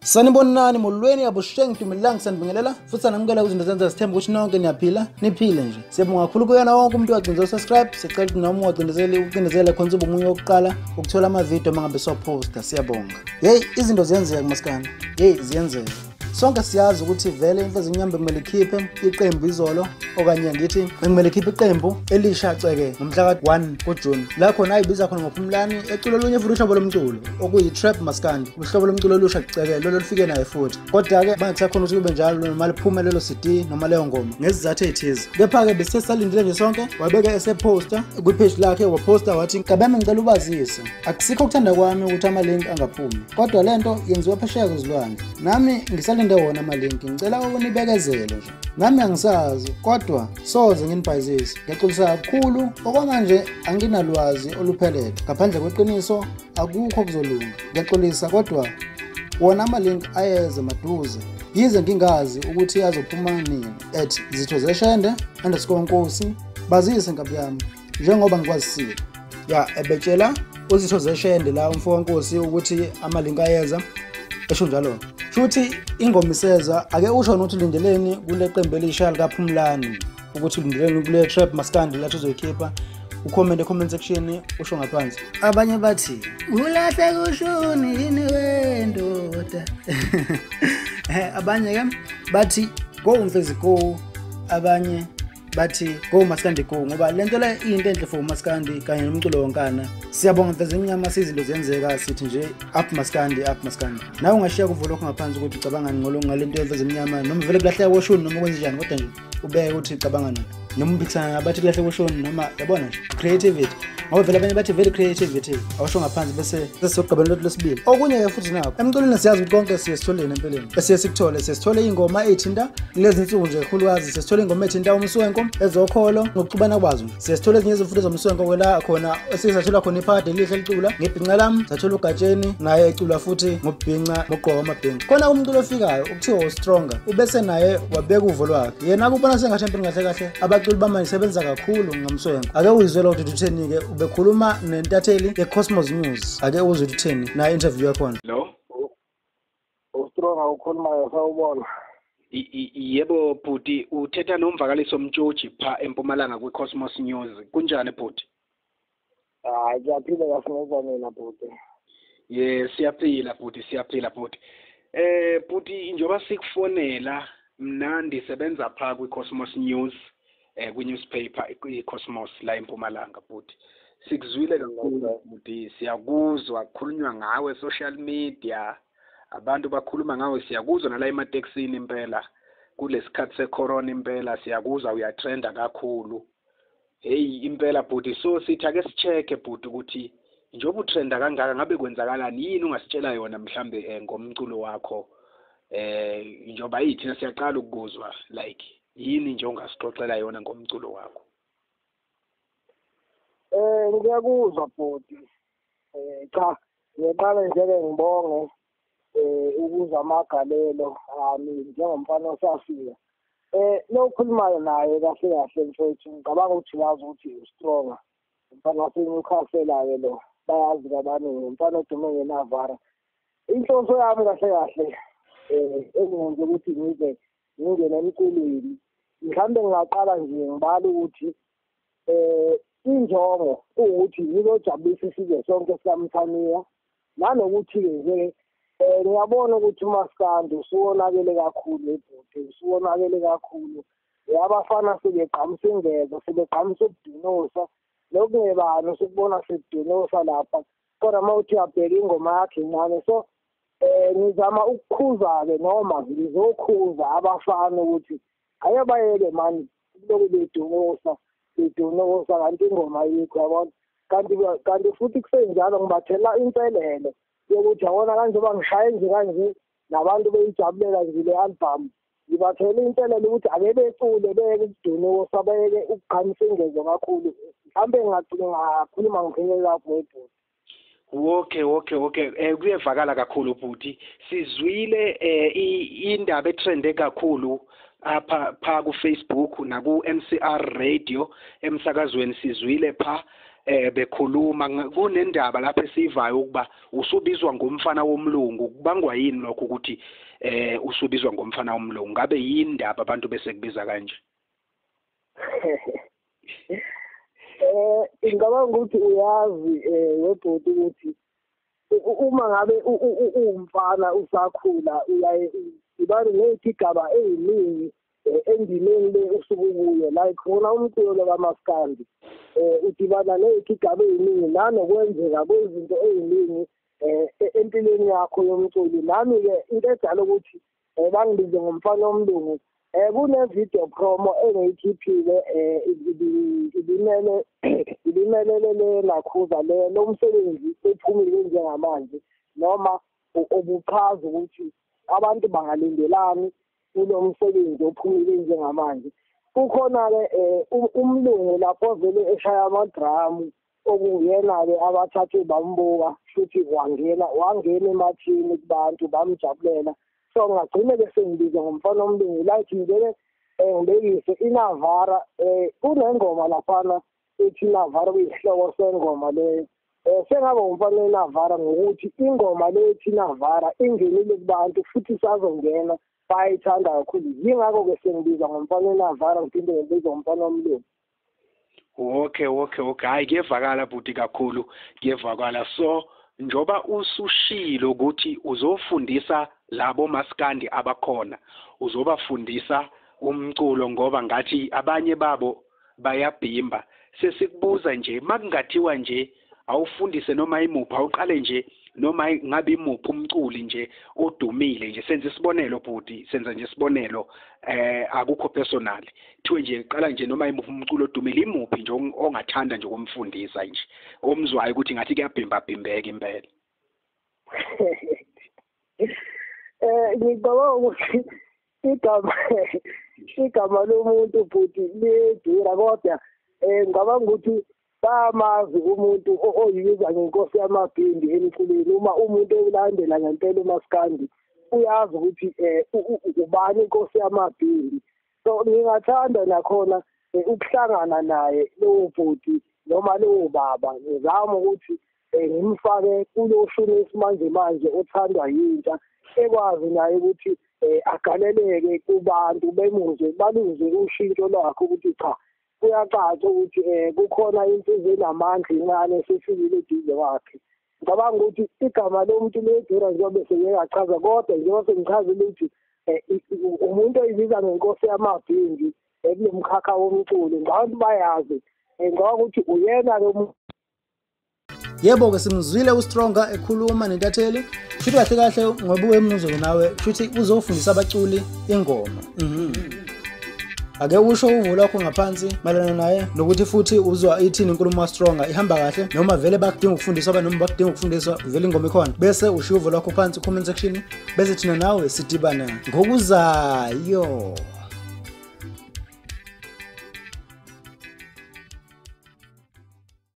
Sanibonani molweni abushengi dumelanga sanibingelela futhi sanamukela izinto zenza sithemba ukuthi nonke niyaphila niphile nje. Siyabonga kakhulu kuyena wonke umuntu owacinze subscribe sicela ukuthi noma ucindezele khona ube umunye wokuqala ukuthola ama video mangabe soposta siyabonga. Hey izinto ziyenzeka Maskandi. Hey ziyenzeka. Sonke siyazi ukuthi vele Imfezemnyama kumele ikhiphe iqembu izolo okanye ngithi kumele ikhiphe iqembu elisha ceke ngomhla ka1 kuJune la khona ayibiza khona ngophumlani eculo olunye futhi uhlobo lomculo okuyi trap Maskandi uhlobo lomculo olusha ceke lolo lifike naye futhi kodwa ke bangakusakhona ukuthi kube njalo noma liphume lelo CD noma leyo ngoma ngesizathu ezithize kepha ke bese salindile nje sonke wabeka eseposter kwi-page lakhe waposta wathi kabeme ngicela ubazise akusikho ukuthanda kwami ukuthi ama link angaphumi kodwa lento yenziwa phesheya kwezilwandle nami ngisalinde wona ama link ngicela ukunibekezele nje nami angisazi kodwa soze nginibhayizise ngiyaqolisa kakhulu okwamanje anginalwazi oluphelele ngaphandle kweqiniso akukho kuzolunga ngiyaqolisa kodwa wona ama link ayeze maduze yize ngingazi ukuthi azophuma nini @zithozeshende_nkosi bazise ngabe yami njengoba ngikwazisile ya ebetshela uzithozeshende la umfokankosi ukuthi ama link ayeza esho njalo futhi ingoma iseza ake usho nokuthi lindeleni kule qembu elisha likaphumlani ukuthi lindeleni kule trap Maskandi la uzoyikhipha comment section usho ngaphansi abanye bathi ulahle kushuni yini wendoda abanye ke bathi go Mfezi go abanye bathi go Maskandi go ngoba lento la into enhle for Maskandi kanye nomculo wonkana siyabonga Imfezemnyama izinto ziyenzeka sithi nje up Maskandi nawe ungashiya kuvula ngaphansi ukuthi ucabanga ngalento Imfezemnyama noma vele kulahleka koshuni noma kwenze njani kodwa nje ubeke ukuthi ucabanga nini noma uphikisana nabathi kulahleka koshuni noma yabona nje creativity ngoba vele abanye bathi very creativity awusho ngaphansi bese sesizogqabela lento lesibili okunye ke futhi nawo emculweni siyazi ukuthi konke siyesitholeni empeleni siyesithole ingoma ethinta lezi insuku nje khulukazi siyesithola ingoma ethinta umswenko ezokholo ngokuxubana kwazo siyesithola ezinye izifundo zomswenko kwela khona esizathola khona iphade elihle licula ngebhinqa lami sathola ugatsheni naye ecula futhi ngobhinqa moqoka amabhinqa khona umculo ofikayo ukuthiwa stronger ubese naye wabeka uvo lwakhe yena akubona sengathi empini kahle abaculi bamanje sebenza kakhulu ngamswenko ake uyizwela ukuthi utheni ke ubekhuluma nentatheli ye-Cosmos News ake uzwe utheni na interview yakhona lo Stronger ukhuluma sawubona yebo bhuti uthetha nomvakaliso Mtshotshi pha eMpumalanga kwi-Cosmos News kunjani bhuti ngiyaphila kahle mina bhuti siyaphila bhuti bhuti njengoba sikufonela mna ndisebenza pha kwi-Cosmos News kwi-newspaper i-Cosmos la eMpumalanga bhuti sikuzwile kakhulu bhuti siyakuzwa kukhulunywa ngawe social media abantu bakhuluma ngawe siyakuzwa nala emateksini impela kulesikhathi secorona impela siyakuzwa uyatrenda kakhulu hey impela bhuti so sithi ake sicheke bhuti ukuthi njengoba utrenda kangaka ngabe kwenzakalani yini ungasitshela yona mhlambe ngomculo wakho njengoba yithina siyaqala ukuzwa like yini nje ongasixoxela yona ngomculo wakho ngiyakuzwa bhuti cha ngiqala nje ngibonge ukuzwa amagalelo ami njengomfana osafika lokhulumayo naye kahle mfowethu ngicabanga ukuthi wazi ukuthi ustronger umfana waseNewcastle ke lo bayazi kabaningi umfana odume ngenavara inhloso yami kahle engenze ukuthi ngingene emculweni mhlambe ngaqala nje ngibala ukuthi injongo ukuthi ngizojabulisa isizwe sonke sikamthaniya nanokuthi nje ngiyabona ukuthi uMaskandi usubonakele kakhulu ebhuti usubonakele kakhulu abafana sebeqhamisa ingezo sebeqhamisa ukudunusa lokungebani sikubona sekudunusa lapha kodwa mawuthi uyabheka ingoma yakhe Incane so ngizama ukukhuza-ke noma ngizokhuza abafana ukuthi ayebayeke mani lokhu bedunusa kanti ingoma yikho yabona kanti futhi kusenjalo ngibathela impelelo yokuthi yabona kanjengoba ngishaye nje kanje nabantu beyijabulela nje le album ngibathela impelelo ukuthi ake becule beke ukudunusa beke ukukhamisa ingezo kakhulu mhlambe ngakhuluma ngiphelele lapho ebhuti Okay kuyevakala kakhulu bhuti sizwile indaba etrende kakhulu apha ku Facebook na ku NCR radio emsakazweni sizwile pha bekhuluma kunendaba lapha esivayo ukuba usubizwa ngomfana womlungu kubangwa yini lokho ukuthi usubizwa ngomfana womlungu ngabe yini indaba abantu bese kubiza kanje ingaba ukuthi uyazi webhodi ukuthi uma ngabe umfana usakhula uyaye ibani ngezigaba eziningi endimeni le usukubuye like khona umculo kaMaskandi udibana nezigaba eziningi nanokwenzeka kwezinto eziningi empilweni yakho yomculo nami ke into edala ukuthi bangibize ngomfana womlungu kune video promo engiyikhiphile ibimelele nakhuza lo msebenzi ephumile njengamanje noma obuchaza ukuthi abantu bangalindelani kulo msebenzi ophumile njengamanje kukhona-ke umlungu lapho vele eshaya amadramu okuyena-ke abathathe bambuka futhi wangena emathini kubantu bamjabulela so ngagcine-ke sengibiza ngomfana womlungu like ngene ngibekise inavara kunengoma laphana ethi inavara kuyisihloko sengoma leyo sengaba umfana wenavara ngokuthi ingoma le ethi inavara ingenile kubantu futhi isazongena bayithanda kakhulu yingakho-ke sengibiza ngomfana wenavara ngiphinde ngibiza ngomfana womlungu. Okay hayi kuyevakala buti kakhulu kuyevakala so njoba usushilo ukuthi uzofundisa labo Maskandi abakhona uzobafundisa umculo ngoba ngathi abanye babo bayabhimba sesikubuza nje makungathiwa nje awufundise noma imuphi awuqale nje noma ngabe imuphi umculi nje odumile nje senze isibonelo buti senza nje isibonelo akukho personal thiwe nje qala nje noma imuphi umculo odumile imuphi nje ongathanda nje ukumfundisa nje omzwayo ukuthi ngathi kuyabhimba bhimbeka impela ngicabanga ukuthi igama lomuntu futhi liyedura kodwa ngicabanga ukuthi bayamazi umuntu oyibiza ngenkosi yamabhindi emculweni uma umuntu elandela ngempela uMaskandi uyazi ukuthi ubani inkosi yamabhindi so ngingathanda nakhona ukuhlangana naye lowo bhodi noma lowo baba ngizama ukuthi ngimfake kulo shuni esimanje othandwa yintsha ekwazi naye ukuthi agaleleke kubantu bemuzwe baluzwe ushintsho lwakhe ukuthi cha kuyacaca ukuthi kukhona insizwa enamandla incane esifikile eduze kwakhe ngicabanga ukuthi igama lomuntu ledura njengoba sengiyachaza kodwa njengoba sengichazile ukuthi umuntu oyibiza ngenkosi yamabhindi kulo mkhakha womculo ngabantu bayazi ngicabanga ukuthi uyena lo yebo-ke simzwile uStronga ekhuluma nentatheli futhi kahle ngoba uwemnuzulu nawe futhi uzofundisa abaculi ingoma ake usho uvo lwakho ngaphansi malana naye nokuthi futhi uzwa ithini inkulumo kaStronga ihamba kahle noma vele bakudinga ukufundiswa noma bakudinga ukufundiswa vele ingoma ikhona bese usho uvo lwakho phansi comment section bese thina nawe sidibana ngokuzayo.